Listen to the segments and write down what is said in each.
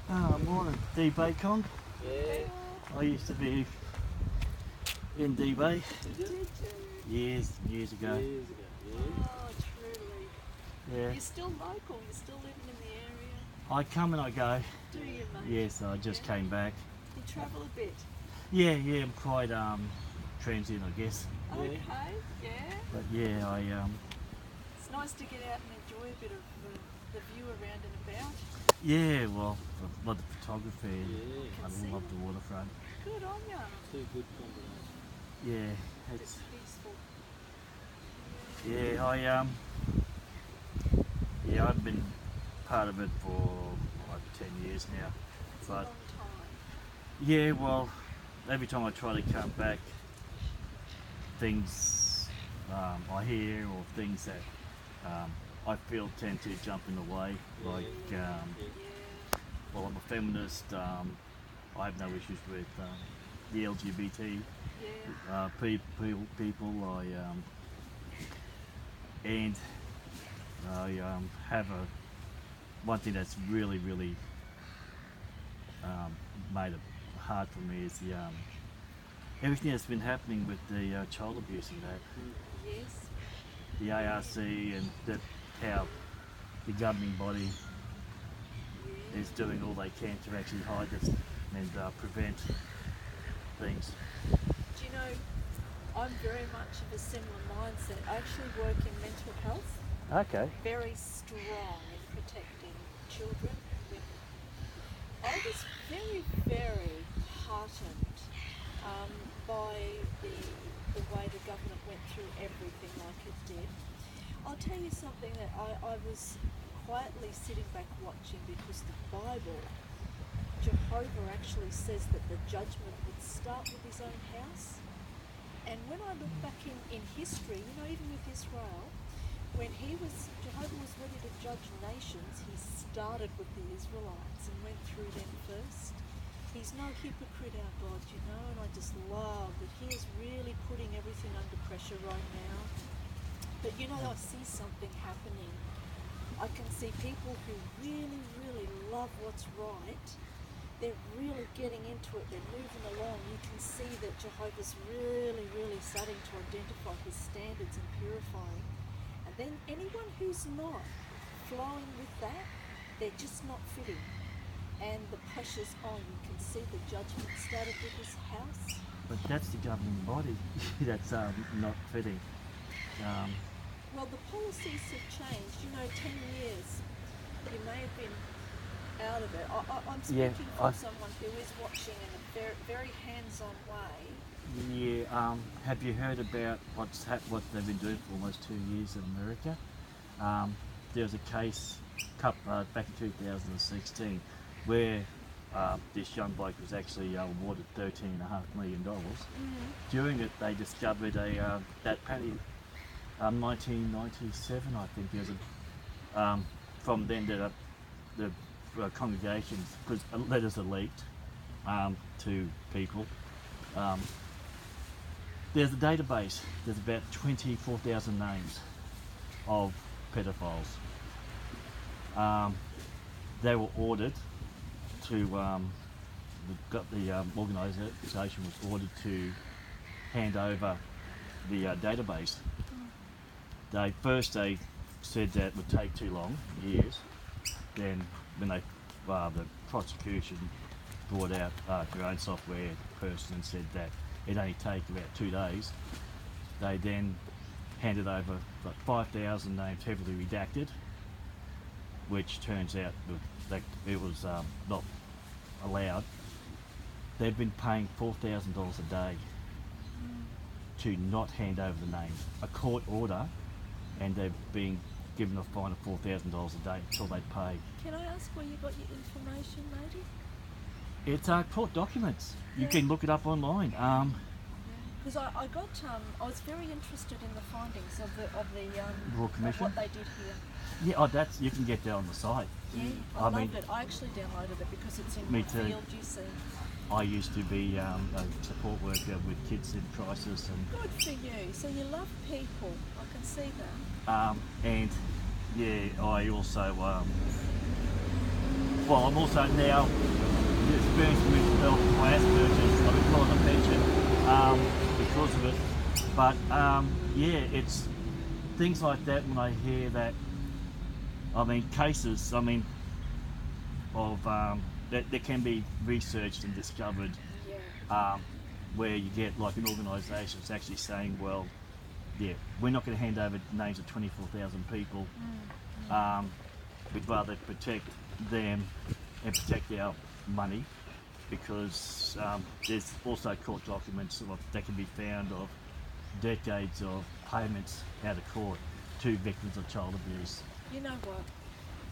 Morning, D-Bay Con. Yeah. I used to be in D-Bay Did you? years ago. Years ago. Yeah. Oh, truly. Yeah, You're still local, you're still living in the area. I come and I go. Do you, mate? Yes, I just Yeah. came back. You travel a bit. Yeah, I'm quite transient, I guess. Yeah. Okay, yeah. But yeah, It's nice to get out and enjoy a bit of the view around and about. yeah. Well, I love the photography. Yeah. I love the waterfront. Good on ya. Two good combinations. Yeah, It's it's peaceful. yeah. I've been part of it for like 10 years now. It's a But long time. yeah, well, every time I try to come back, things I hear or things that I feel tend to jump in the way. Like, Yeah. well, I'm a feminist. I have no issues with the LGBT Yeah. people. And I have one thing that's really made it hard for me is the everything that's been happening with the child abuse and that, Yes. the ARC and that how the governing body Yeah. is doing all they can to actually hide this and prevent things. Do you know, I'm very much of a similar mindset. I actually work in mental health, Okay. very strong in protecting children and women. I was very heartened by the way the government went through everything like it did. I'll tell you something that I was quietly sitting back watching because the Bible, Jehovah actually says that the judgment would start with his own house. And when I look back in history, you know, even with Israel, when Jehovah was ready to judge nations, he started with the Israelites and went through them first. He's no hypocrite, our God, you know, and I just love that he is really putting everything under pressure right now. But you know, I see something happening. I can see people who really love what's right. They're really getting into it, they're moving along. You can see that Jehovah's really starting to identify his standards and purifying. And then anyone who's not flowing with that, they're just not fitting. And the pressure's on. You can see the judgment started with his house. But that's the governing body that's not fitting. Well, the policies have changed. You know, 10 years, you may have been out of it. I'm Yeah, speaking from someone who is watching in a very hands-on way. Yeah, have you heard about what they've been doing for almost 2 years in America? There was a case back in 2016 where this young bloke was actually awarded $13.5 million. During it, they discovered that apparently 1997, I think, there was from then the congregations, because letters are leaked to people. There's a database. There's about 24,000 names of pedophiles. They were ordered to. The organisation was ordered to hand over the database. They said that it would take too long, years. Then when the prosecution brought out their own software person and said that it only take about 2 days, they then handed over like 5,000 names heavily redacted, which turns out that it was not allowed. They've been paying $4,000 a day to not hand over the names. A court order, and they've been given a fine of $4,000 a day until they pay. Can I ask where you got your information, matey? It's court documents. You Yeah. can look it up online. Because I was very interested in the findings of the Royal of Commission? what they did here. Yeah, you can get that on the site. Yeah, I loved it. I actually downloaded it because it's in Me my too. field, you see. I used to be a support worker with kids in crisis, and Good for you. So you love people. I can see that. and yeah, I also well, I'm also now experienced with my Asperger's. I've been put on a pension because of it. But yeah, it's things like that when I hear that. I mean, cases. I mean, of that can be researched and discovered, Yeah. where you get like an organisation that's actually saying, well, yeah, we're not going to hand over names of 24,000 people. We'd rather protect them and protect our money, because there's also court documents that can be found of decades of payments out of court to victims of child abuse. You know what?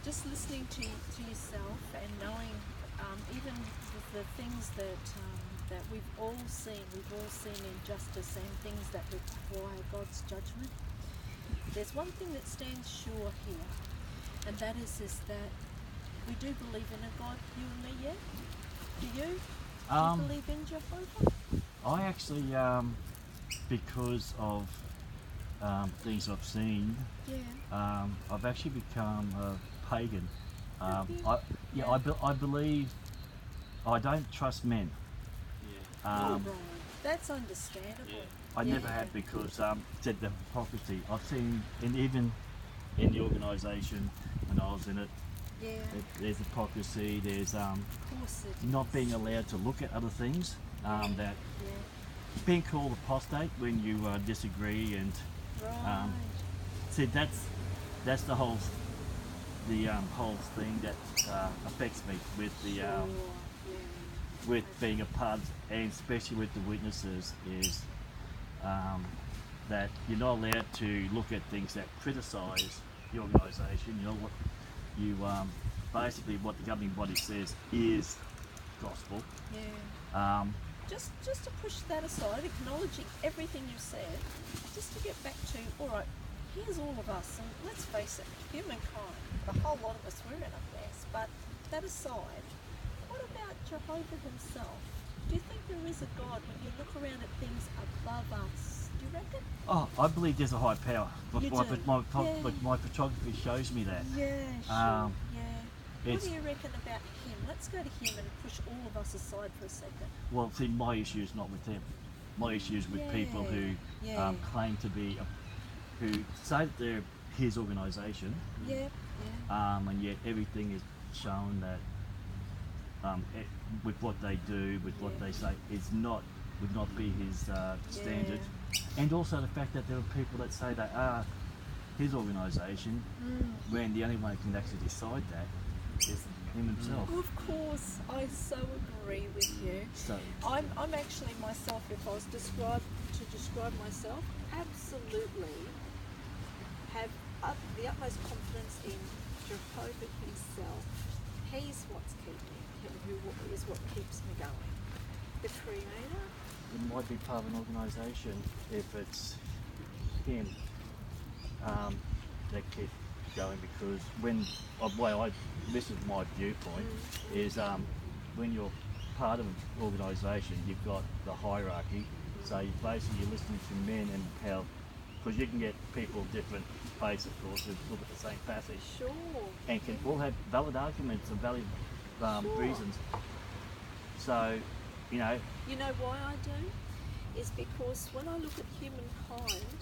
Just listening to yourself and knowing, even with the things that we've all seen injustice and things that require God's judgment. There's one thing that stands sure here, and that is that we do believe in a God, you and me, yeah? Do you? Do you believe in Jehovah? I actually, because of things I've seen, Yeah. I've actually become a pagan. Have you? I believe I don't trust men. Yeah. Um, Right. That's understandable. Yeah. I never have, because said the hypocrisy I've seen, and even in the organisation when I was in it, Yeah. there's hypocrisy. There's Of course it not is. being allowed to look at other things. That Yeah. being called apostate when you disagree, and Right. see that's the whole thing that affects me with the Sure. Yeah. with being a part, and especially with the witnesses, is that you're not allowed to look at things that criticise the organisation. You know what you basically what the governing body says is gospel. Yeah. Just to push that aside, acknowledging everything you said, just to get back to, all right, here's all of us, and let's face it, humankind, the whole lot of us, we're in a mess. But that aside, what about Jehovah himself? Do you think there is a God when you look around at things above us? Do you reckon? Oh, I believe there's a high power. You My, do? my, Yeah. my photography shows me that. Yeah, sure. Um, Yeah. What it's- do you reckon about him? Let's go to him and push all of us aside for a second. Well, see, my issue is not with them. My issue is with people who Yeah. claim to be, who say that they're his organisation, Yeah, yeah. and yet everything is shown that with what they do, with what Yeah. they say, would not be his standard. And also the fact that there are people that say they are his organisation, when the only one who can actually decide that is him himself. Of course, I so agree with you. So I'm actually myself, if I was to describe myself, absolutely have the utmost confidence in Jehovah himself. He's what's keeping, who is what keeps me going. The Creator. it might be part of an organisation if it's him that keeps going, because this is my viewpoint, is when you're part of an organisation, you've got the hierarchy. So you basically you're listening to men, and how, because you can get people of different faiths, of course, who look at the same passage Sure. and can all have valid arguments and valid Sure. reasons. So, You know why I do? Is because when I look at humankind,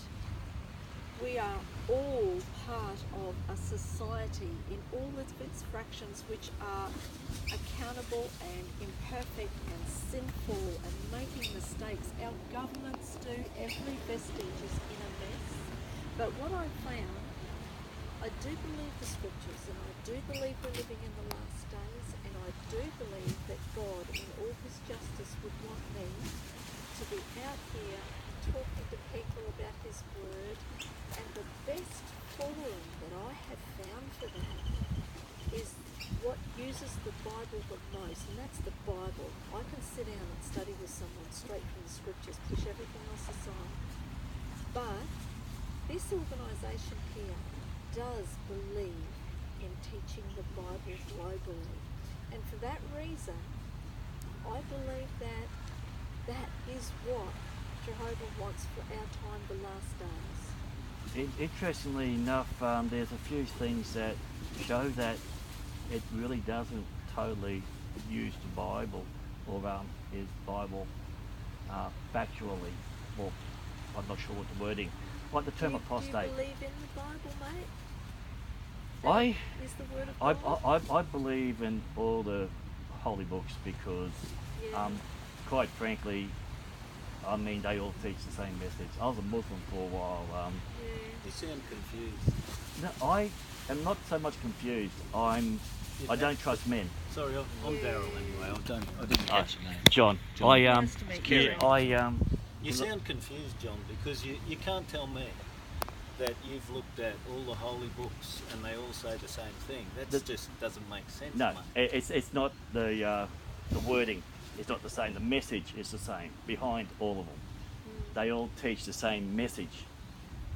we are all part of a society in all of its fractions, which are accountable and imperfect and sinful and making mistakes. Our governments do, every vestige is in a mess. But what I found, I do believe the scriptures, and I do believe we're living in the last days, and I do believe that God, in all his justice, would want me to be out here talking to people about his word, and the best forum that I have found for that is what uses the Bible the most, and that's the Bible. I can sit down and study with someone straight from the scriptures, push everything else aside. But this organisation here does believe in teaching the Bible globally, and for that reason, I believe that that is what Jehovah wants for our time, the last days. interestingly enough, there's a few things that show that it really doesn't totally use the Bible or is Bible factually, or I'm not sure what the wording, like the term Do apostate. you believe in the Bible, mate? I, Is the word of God? I believe in all the holy books because, Yeah. quite frankly, I mean, they all teach the same message. I was a Muslim for a while. Yeah. You sound confused. No, I am not so much confused. I don't trust men. Sorry, I'm Yeah. Daryl anyway. I didn't catch your name. John. John. I Nice to meet you. yeah, You sound confused, John, because you can't tell me that you've looked at all the holy books and they all say the same thing. That just doesn't make sense, no, mate. it's not the wording. It's not the same. The message is the same behind all of them. They all teach the same message.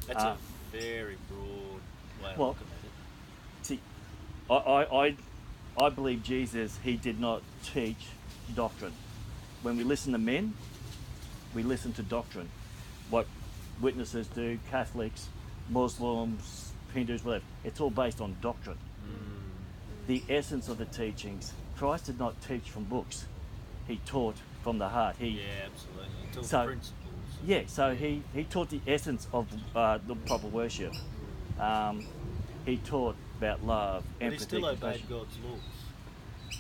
That's a very broad way of well, looking at it. See, I believe Jesus, he did not teach doctrine. When we listen to men, we listen to doctrine. What witnesses do, Catholics, Muslims, Hindus, whatever, it's all based on doctrine. The essence of the teachings, Christ did not teach from books. He taught from the heart. Yeah, absolutely. You talk So- principles. Yeah, so he taught the essence of the proper worship. He taught about love, But empathy, he still obeyed compassion. God's laws.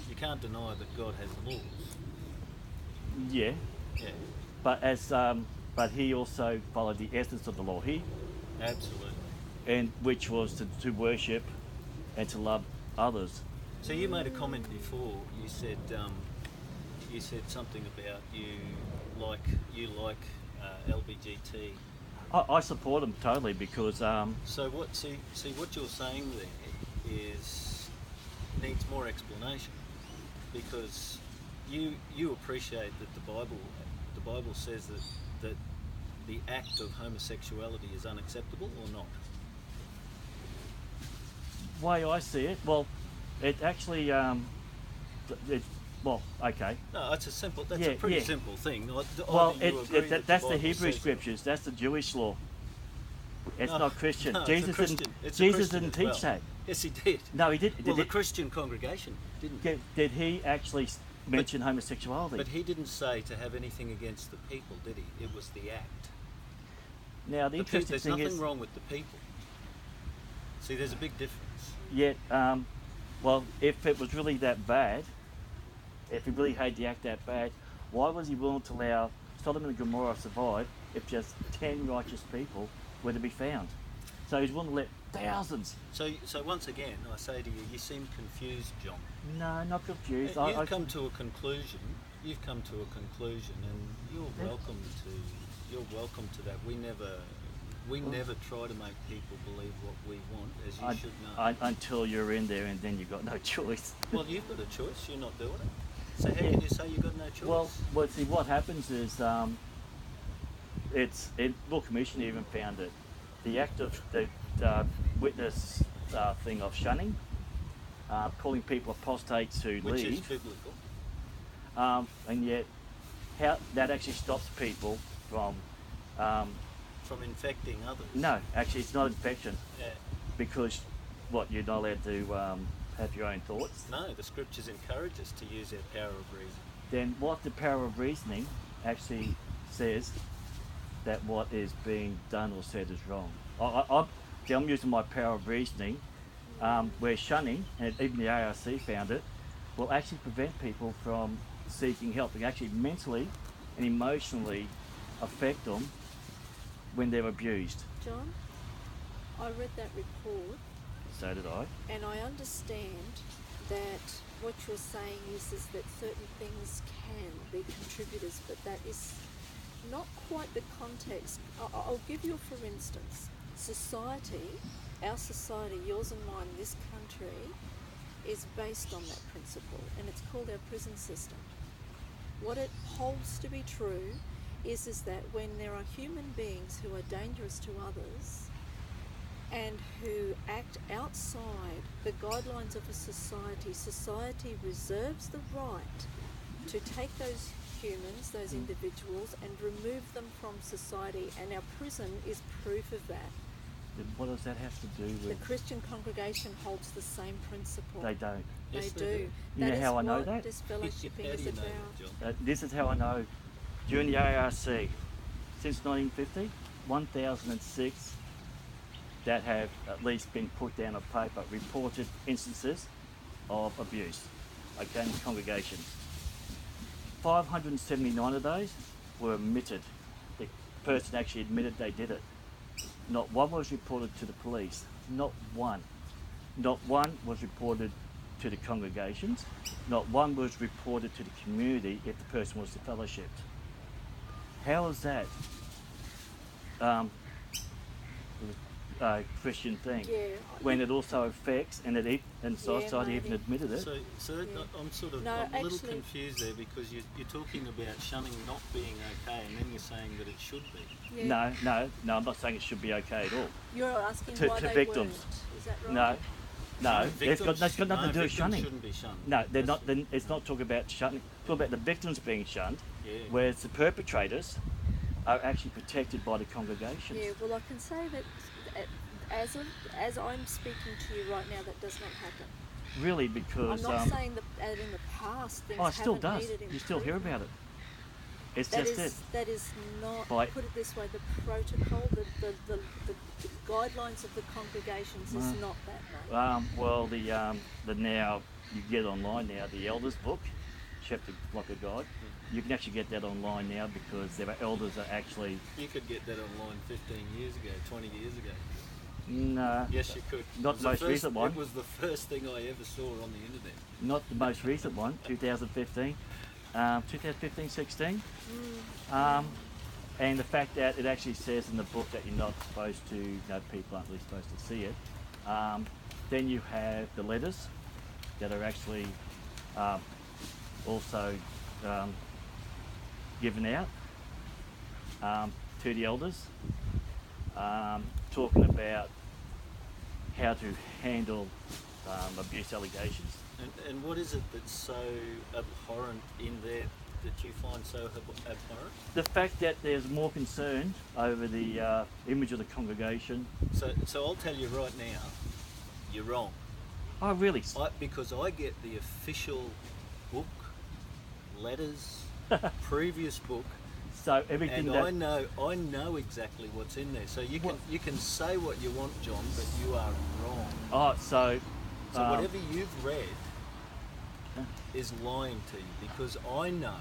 You can't deny that God has laws. Yeah, Yeah, but he also followed the essence of the law. absolutely. And which was to worship and to love others. So you made a comment before. You said something about you like LBGT. I support him totally because So what? See what you're saying there needs more explanation, because you appreciate that the Bible says that the act of homosexuality is unacceptable or not. way I see it, well, it actually okay. No, it's a simple. That's Yeah, a pretty yeah. simple thing. Well, that's the Hebrew scriptures. scriptures. That's the Jewish law. It's No, not Christian. no, Jesus it's a Christian. didn't. It's a Jesus Christian didn't as teach well. that. Yes, he did. No, he did. Well, the did, Christian congregation didn't. did he actually mention homosexuality? But he didn't say to have anything against the people, did he? It was the act. Now the interesting There's thing nothing is, wrong with the people. See, there's a big difference. yet, well, if it was really that bad, if he really hated the act that bad, why was he willing to allow Sodom and Gomorrah to survive if just 10 righteous people were to be found? So he's willing to let thousands. So once again, I say to you, you seem confused, John. No, not confused. You've come to a conclusion. You've come to a conclusion, and you're welcome to that. We never try to make people believe what we want, as you should know. Until you're in there, and then you've got no choice. Well, you've got a choice. You're not doing it. So how can you say you've got no choice? Well, see, what happens is, Royal Commission even found it. The act of the witness thing of shunning, calling people apostates who which is leave, biblical. and yet how that actually stops people from. From infecting others. No, actually, it's not infection Yeah. because you're not allowed to have your own thoughts. No, the scriptures encourage us to use our power of reason. Then what the power of reasoning actually says that what is being done or said is wrong. I'm using my power of reasoning, where shunning, and even the ARC found it, will actually prevent people from seeking help. It can actually mentally and emotionally affect them when they're abused. John, I read that report So did I. and I understand that what you're saying is that certain things can be contributors, but that is not quite the context. I'll give you for instance. Society, our society, yours and mine, this country, is based on that principle, and it's called our prison system. What it holds to be true is that when there are human beings who are dangerous to others and who act outside the guidelines of a society reserves the right to take those humans, those individuals, and remove them from society, and our prison is proof of that. What does that have to do The with? Christian congregation holds the same principle. They don't. They Yes, they do. do. You know That is how I know what that? disfellowshipping How is do you know about. that, John? This is how I know. During the ARC, since 1950, 1,006 that have at least been put down on paper, reported instances of abuse, okay, in congregations. 579 of those were admitted. The person actually admitted they did it. Not one was reported to the police. Not one. Not one was reported to the congregations. Not one was reported to the community if the person was fellowshipped. How is that a Christian thing? Yeah. When it also affects and society even maybe. admitted it. So Yeah. I'm sort of No, I'm a little actually- confused there because you're talking about shunning not being okay, and then you're saying that it should be. Yeah. No, I'm not saying it should be okay at all. You're asking To why they victims. weren't. Is that right? No, that's Victims- got nothing to do with victims shunning. shouldn't be shunned. No, they're That's- not. Then it's not talking about shunning. It's talking about the victims being shunned, Yeah. whereas the perpetrators are actually protected by the congregations. Yeah, well, I can say that as I'm speaking to you right now, that does not happen. Really, because I'm not saying that in the past things it still haven't does. needed You still hear improvement. about it. It's That just is, it. that is not, By- put it this way, the protocol, the guidelines of the congregations is not that, mate. Well, the now you get online now the elders book, Chapter Blocker Guide. You can actually get that online now because there are elders that actually. You could get that online 15 years ago, 20 years ago. No, Yes, you could. Not It was the most recent one. It was the first thing I ever saw on the internet. not the most recent one, 2015, 2015-16. And the fact that it actually says in the book that you're not supposed to, people aren't really supposed to see it. Then you have the letters that are actually also given out to the elders, talking about how to handle abuse allegations. And what is it that's so abhorrent in there that you find so abhorrent? The fact that there's more concern over the image of the congregation. So I'll tell you right now, you're wrong. Oh, really? Because I get the official book, letters, previous book, So everything and that I know exactly what's in there. So you can say what you want, John, but you are wrong. So Whatever you've read is lying to you because I know.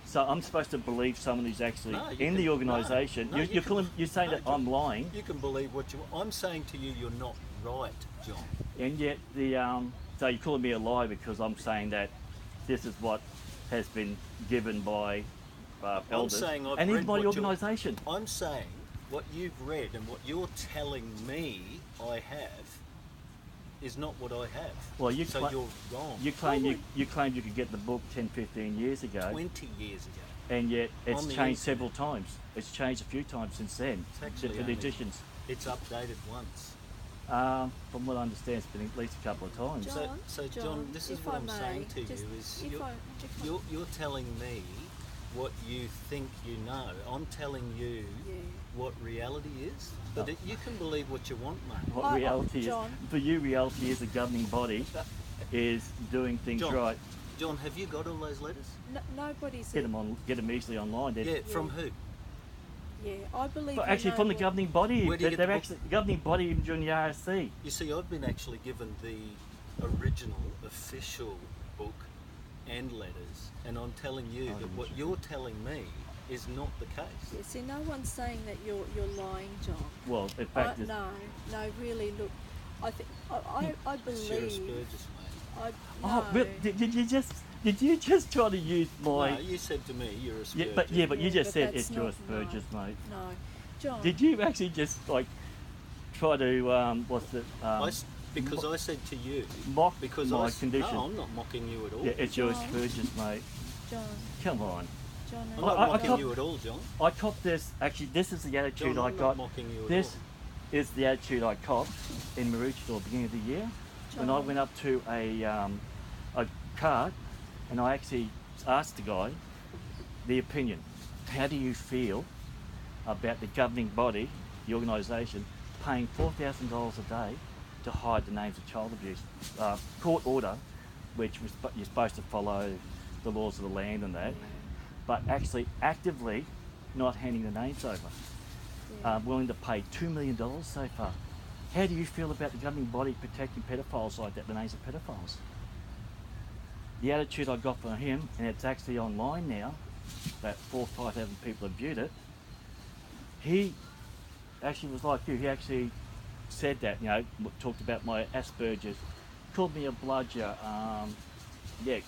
So I'm supposed to believe someone who's actually No, you in the can- organisation. no, You're saying no, that John. I'm lying, You can believe what you want. I'm saying to you, you're not right, John. and yet so you're calling me a liar because I'm saying that this is what has been given by elders, saying I've and read in my what you're- organisation. I'm saying what you've read and what you're telling me I have is not what I have. Well, you so cla- you're wrong. You claim you claimed you could get the book 10, 15 years ago, 20 years ago. and yet it's On the changed internet. several times. It's changed a few times since then It's actually for the only- editions. It's updated once. From what I understand, it's been at least a couple of times. John, So John, this is if what I I'm may, saying to just you is if I- you're telling me what you think you know. I'm telling you Yeah. what reality is. But you can believe what you want, mate. What I- reality is John. for you, reality is a governing body is doing things John, right. John, have you got all those letters? Nobody's. Get them easily online. Yeah, from who? Yeah, I believe. But you actually, know from the what- governing body, Where do you get they're the book? actually governing body even during the RSC. You see, I've been actually given the original official book and letters, and I'm telling you that what you're telling me is not the case. Yeah, see, no one's saying that you're lying, John. Well, in fact, it's- No, really. Look, I think I believe. Sarah Spurgis, mate. oh, did you just try to use my? No, you said to me you're a Yeah, Spurgis. but you Yeah, just but said that's it's your not Spurgis, mate. No, John. Did you actually just try to Because I said to you, mock because my I condition? No, I'm not mocking you at all. Yeah, it's your John. Spurgis, mate. John. Come on. John. I'm not I mocking cop- you at all, John. I copped this. Actually, this is the attitude John, I I'm got. not mocking you at This all. is the attitude I copped in Maroochydore at the beginning of the year when I John. went up to a cart and I actually asked the guy the opinion. How do you feel about the governing body, the organisation, paying $4,000 a day to hide the names of child abuse. Court order, which was, you're supposed to follow the laws of the land and that, but actually actively not handing the names over. Willing to pay $2 million so far. How do you feel about the governing body protecting pedophiles like that, the names of pedophiles? The attitude I got from him, and it's actually online now, that 4,000 or 5,000 people have viewed it, he actually was like you. He actually said that, you know, talked about my Asperger's, called me a bludger, did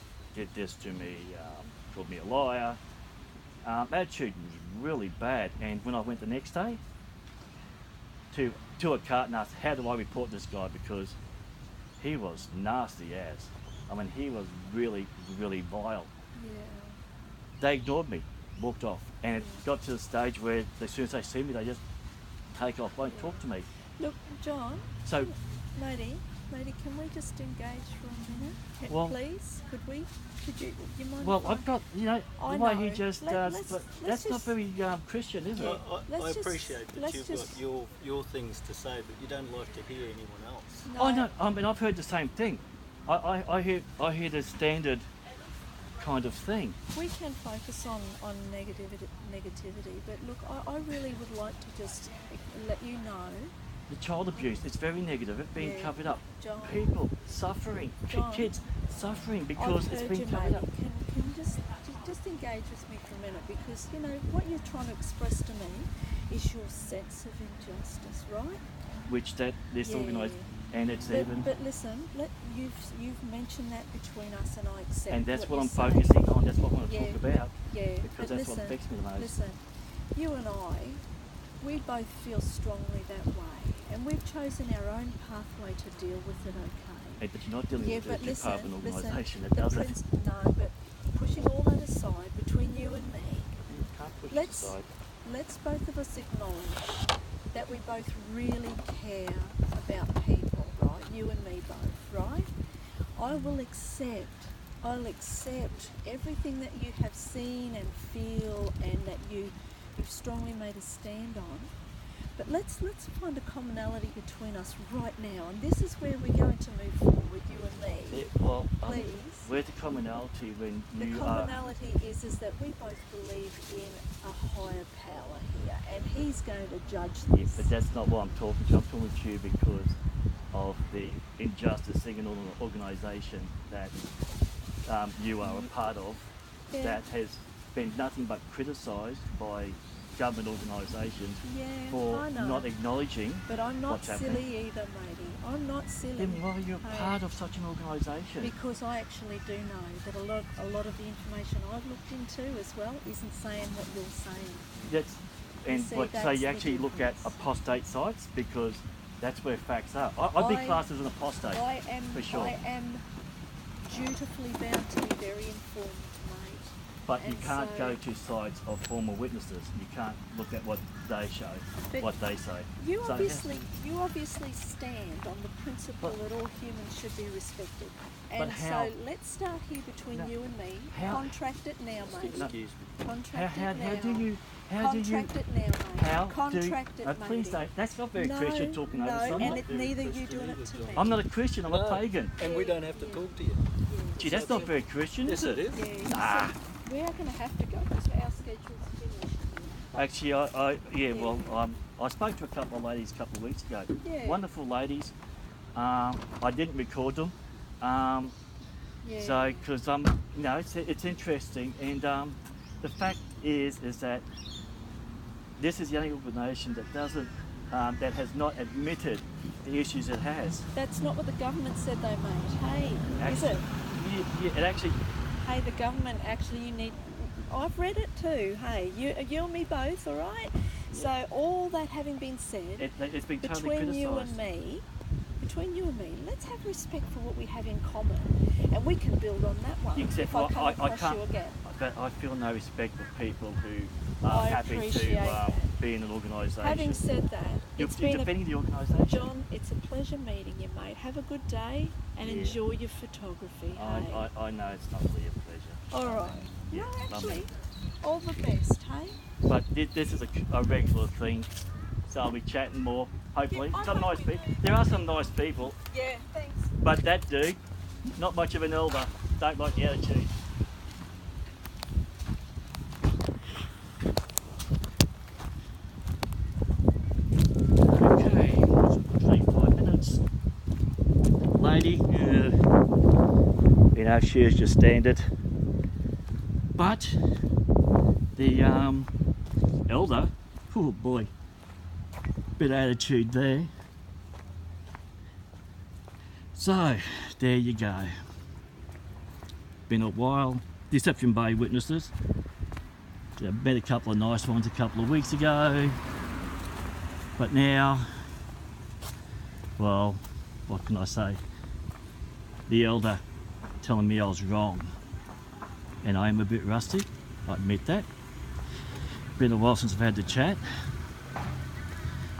this to me, called me a liar. Attitude was really bad, and when I went the next day to a cart and asked, how do I report this guy, because he was nasty as. I mean, he was really, really vile. Yeah. They ignored me, walked off, and it got to the stage where as soon as they see me, they just take off, won't talk to me. Look, John. So, lady, can we just engage for a minute? Well, please, could you mind? well, if I've got, you know, I the way know. he just Let's that's not just- very Christian, is it? I appreciate that let's you've just- got your things to say, but you don't like to hear anyone else. No, I know. I mean, I've heard the same thing. I hear the standard kind of thing. we can focus on negativity, but look, I really would like to just let you know. The child abuse, it's very negative. It's being Yeah, covered up. John. People suffering, John. kids suffering because I've it's heard being you, covered mate. up. Can you just engage with me for a minute, because you know what you're trying to express to me is your sense of injustice, right? Which that this Yeah. organised, and it's even, But listen, you've mentioned that between us, and I accept. and that's what you're I'm saying. focusing on. That's what I want to Yeah. talk about, Yeah, because but that's listen, what affects me the most. Listen, you and I, we both feel strongly that way, and we've chosen our own pathway to deal with it. Okay. Hey, but you're not dealing Yeah, with but the listen, department listen. organisation that the does it. No, but pushing all that aside, between you and me, You can't push it let's aside. let's both of us acknowledge that we both really care about people, right? You and me both, right? I'll accept everything that you have seen and feel, and that you've strongly made a stand on. But let's find a commonality between us right now, and this is where we're going to move forward, you and me. Yeah, well, Please. where's the commonality when The you commonality is that we both believe in a higher power here, and he's going to judge Yeah, this. but that's not what I'm talking to. I'm talking to you because of the injustice in an organisation that you are a part of, Yeah. that has been nothing but criticised by government organisations Yeah, for I know. not acknowledging But I'm not what's happening. silly either, matey. I'm not silly. Then why are you a Hey, part of such an organisation? Because I actually do know that a lot of the information I've looked into as well isn't saying what you're saying. That's, and see, what, so that's you the actually look at difference. apostate sites, because that's where facts are. I'd be I- classed as an apostate. I am for sure. I am dutifully bound to be very informed, mate. But you And can't so- go to sites of former witnesses. You can't look at what they show, But what they say. You So- obviously stand on the principle But- that all humans should be respected. But And how- so let's start here between No. you and me. How- Contract it now, mate. No. Excuse me. Contract How it now. do you Contract it now, mate. how Contract do it, please matey. don't, that's not very No, Christian talking no, over and someone. it, neither you doing it to me. I'm not a Christian, I'm a No. pagan. And we don't have to talk to you. Yeah. Gee, that's not very Christian, Yes, is it? it is. Yeah, Nah. so we are going to have to go because our schedule's finished. Actually, I spoke to a couple of ladies a couple of weeks ago. Yeah. Wonderful ladies. I didn't record them. Yeah. So, because it's interesting, and the fact is that this is the only organisation that doesn't, that has not admitted the issues it has. That's not what the government said though, mate. Hey, is it? It actually, Hey, the government actually, you need. I've read it too. Hey, you and me both, all right? So all that having been said, it's been totally between you criticised. and me, let's have respect for what we have in common, and we can build on that one. Except if I come I across can't, you again. but I feel no respect for people who are I happy appreciate to that. be in an organisation. Having said that, You're it's been defending the organisation. John, it's a pleasure meeting you, mate. Have a good day and Yeah. enjoy your photography. Hey? I know it's not really a pleasure. All right. Yeah, No, lovely. actually, all the best, hey? But this is a regular thing so I'll be chatting more, hopefully. Yeah, I Some hope nice you people. do. There are some nice people, Yeah, thanks. but that dude, not much of an elder. Don't like the attitude. Okay, 25 minutes. Lady, you know, she is just standard. But the elder, oh boy, bit of attitude there. So there you go. Been a while. Deception Bay witnesses. Met a couple of nice ones a couple of weeks ago, but now, well, what can I say? The elder telling me I was wrong, and I am a bit rusty. I admit that. Been a while since I've had the chat.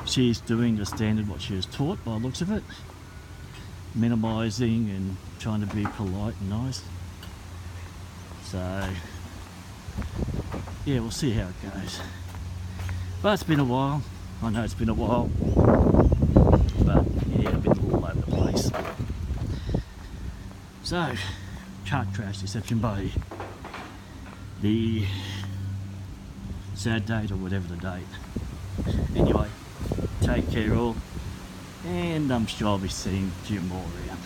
She's doing the standard what she was taught by the looks of it, minimising and trying to be polite and nice. So yeah, we'll see how it goes. But it's been a while. I know it's been a while, but yeah, I've been all over the place. So, car crash, Deception Bay. The sad date or whatever the date. Anyway, take care all, and I'm sure I'll be seeing you more around.